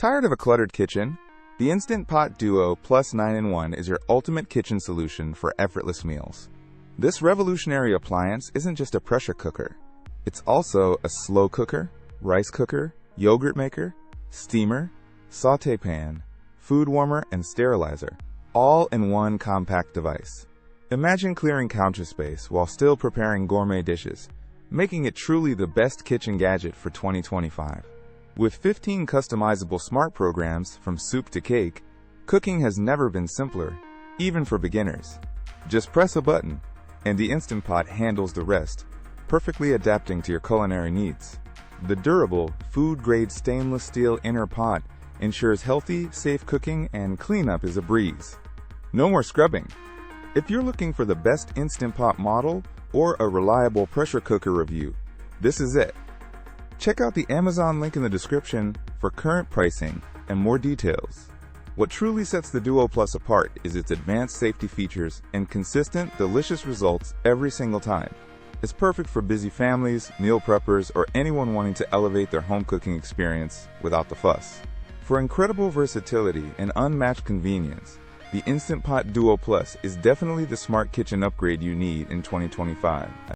Tired of a cluttered kitchen? The Instant Pot Duo Plus 9-in-1 is your ultimate kitchen solution for effortless meals. This revolutionary appliance isn't just a pressure cooker. It's also a slow cooker, rice cooker, yogurt maker, steamer, sauté pan, food warmer, and sterilizer, all in one compact device. Imagine clearing counter space while still preparing gourmet dishes, making it truly the best kitchen gadget for 2025. With 15 customizable smart programs from soup to cake, cooking has never been simpler, even for beginners. Just press a button, and the Instant Pot handles the rest, perfectly adapting to your culinary needs. The durable, food-grade stainless steel inner pot ensures healthy, safe cooking, and cleanup is a breeze. No more scrubbing. If you're looking for the best Instant Pot model or a reliable pressure cooker review, this is it. Check out the Amazon link in the description for current pricing and more details. What truly sets the Duo Plus apart is its advanced safety features and consistent, delicious results every single time. It's perfect for busy families, meal preppers, or anyone wanting to elevate their home cooking experience without the fuss. For incredible versatility and unmatched convenience, the Instant Pot Duo Plus is definitely the smart kitchen upgrade you need in 2025.